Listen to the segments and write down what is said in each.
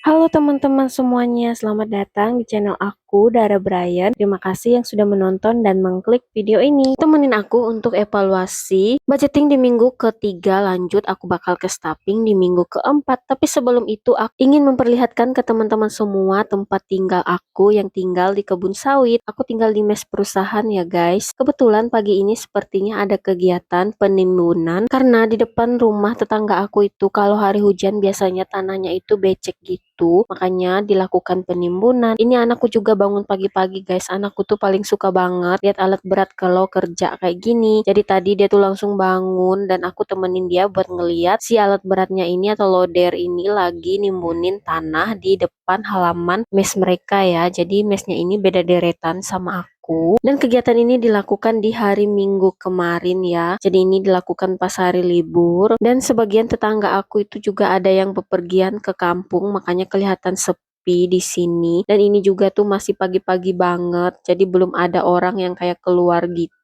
Halo teman-teman semuanya, selamat datang di channel aku, Dara Brian. Terima kasih yang sudah menonton dan mengklik video ini. Temenin aku untuk evaluasi budgeting di minggu ketiga, lanjut aku bakal ke staffing di minggu keempat. Tapi sebelum itu aku ingin memperlihatkan ke teman-teman semua tempat tinggal aku yang tinggal di kebun sawit. Aku tinggal di mes perusahaan ya guys. Kebetulan pagi ini sepertinya ada kegiatan penimbunan karena di depan rumah tetangga aku itu kalau hari hujan biasanya tanahnya itu becek gitu, makanya dilakukan penimbunan. Ini anakku juga bangun pagi-pagi guys. Anakku tuh paling suka banget lihat alat berat kalau kerja kayak gini. Jadi tadi dia tuh langsung bangun dan aku temenin dia buat ngeliat si alat beratnya ini atau loader ini lagi nimbunin tanah di depan halaman mes mereka ya. Jadi mesnya ini beda deretan sama aku. Dan kegiatan ini dilakukan di hari Minggu kemarin ya. Jadi ini dilakukan pas hari libur. Dan sebagian tetangga aku itu juga ada yang bepergian ke kampung, makanya kelihatan sepi di sini. Dan ini juga tuh masih pagi-pagi banget. Jadi belum ada orang yang kayak keluar gitu.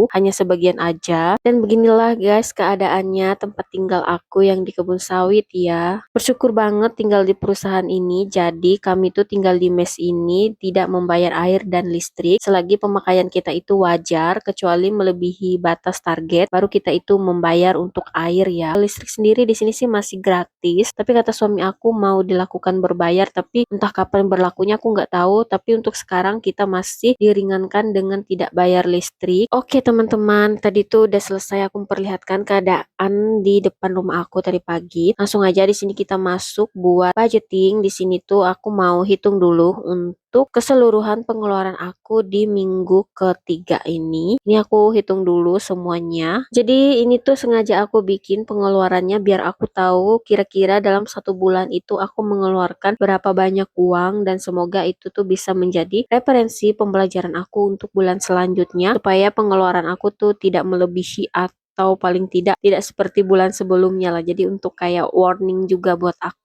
Hanya sebagian aja. Dan beginilah guys keadaannya tempat tinggal aku yang di kebun sawit ya. Bersyukur banget tinggal di perusahaan ini. Jadi kami tuh tinggal di mes ini tidak membayar air dan listrik selagi pemakaian kita itu wajar, kecuali melebihi batas target baru kita itu membayar untuk air ya. Listrik sendiri di sini sih masih gratis, tapi kata suami aku mau dilakukan berbayar, tapi entah kapan berlakunya aku nggak tahu. Tapi untuk sekarang kita masih diringankan dengan tidak bayar listrik. Oke teman-teman, tadi tuh udah selesai aku memperlihatkan keadaan di depan rumah aku tadi pagi. Langsung aja di sini kita masuk buat budgeting. Di sini tuh aku mau hitung dulu untuk keseluruhan pengeluaran aku di minggu ketiga ini. Ini aku hitung dulu semuanya. Jadi ini tuh sengaja aku bikin pengeluarannya biar aku tahu kira-kira dalam satu bulan itu aku mengeluarkan berapa banyak uang, dan semoga itu tuh bisa menjadi referensi pembelajaran aku untuk bulan selanjutnya supaya pengeluaran aku tuh tidak melebihi atau paling tidak seperti bulan sebelumnya lah. Jadi untuk kayak warning juga buat aku.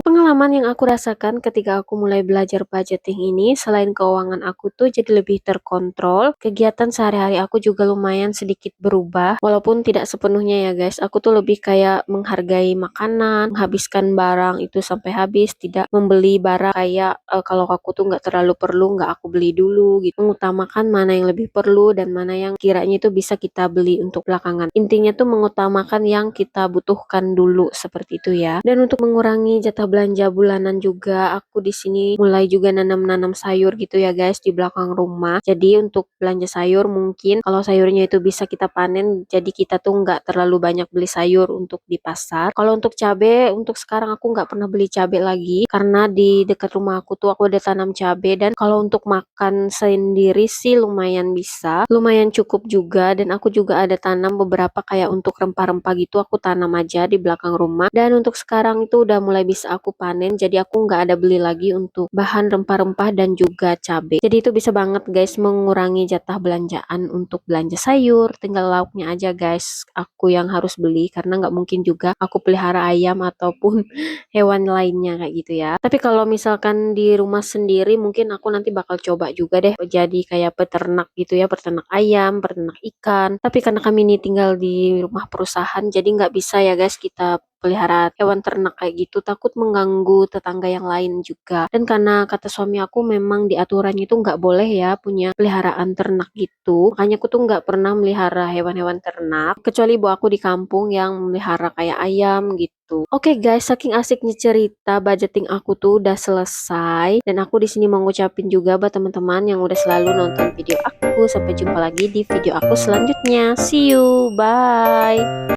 Pengalaman yang aku rasakan ketika aku mulai belajar budgeting ini, selain keuangan aku tuh jadi lebih terkontrol, kegiatan sehari-hari aku juga lumayan sedikit berubah. Walaupun tidak sepenuhnya ya guys, aku tuh lebih kayak menghargai makanan, menghabiskan barang itu sampai habis, tidak membeli barang kayak kalau aku tuh nggak terlalu perlu, nggak aku beli dulu gitu. Mengutamakan mana yang lebih perlu dan mana yang kiranya itu bisa kita beli untuk belakangan. Intinya tuh mengutamakan yang kita butuhkan dulu seperti itu ya. Dan untuk mengurangi jatah belanja bulanan juga, aku di sini mulai juga nanam-nanam sayur gitu ya guys di belakang rumah. Jadi untuk belanja sayur mungkin kalau sayurnya itu bisa kita panen, jadi kita tuh nggak terlalu banyak beli sayur untuk di pasar. Kalau untuk cabai, untuk sekarang aku nggak pernah beli cabai lagi karena di dekat rumah aku tuh aku ada tanam cabai, dan kalau untuk makan sendiri sih lumayan bisa, lumayan cukup juga. Dan aku juga ada tanam beberapa kayak untuk rempah-rempah gitu, aku tanam aja di belakang rumah. Dan untuk sekarang itu udah mulai bisa aku panen, jadi aku nggak ada beli lagi untuk bahan rempah-rempah dan juga cabai. Jadi itu bisa banget guys mengurangi jatah belanjaan untuk belanja sayur. Tinggal lauknya aja guys aku yang harus beli, karena nggak mungkin juga aku pelihara ayam ataupun hewan lainnya kayak gitu ya. Tapi kalau misalkan di rumah sendiri mungkin aku nanti bakal coba juga deh jadi kayak peternak gitu ya, peternak ayam, peternak ikan. Tapi karena kami ini tinggal di rumah perusahaan, jadi nggak bisa ya guys kita pelihara hewan ternak kayak gitu, takut mengganggu tetangga yang lain juga. Dan karena kata suami aku memang di aturannya itu nggak boleh ya punya peliharaan ternak gitu, makanya aku tuh nggak pernah melihara hewan-hewan ternak, kecuali ibu aku di kampung yang melihara kayak ayam gitu. Oke guys, saking asiknya cerita, budgeting aku tuh udah selesai, dan aku di sini mau ngucapin juga buat teman-teman yang udah selalu nonton video aku. Sampai jumpa lagi di video aku selanjutnya. See you, bye.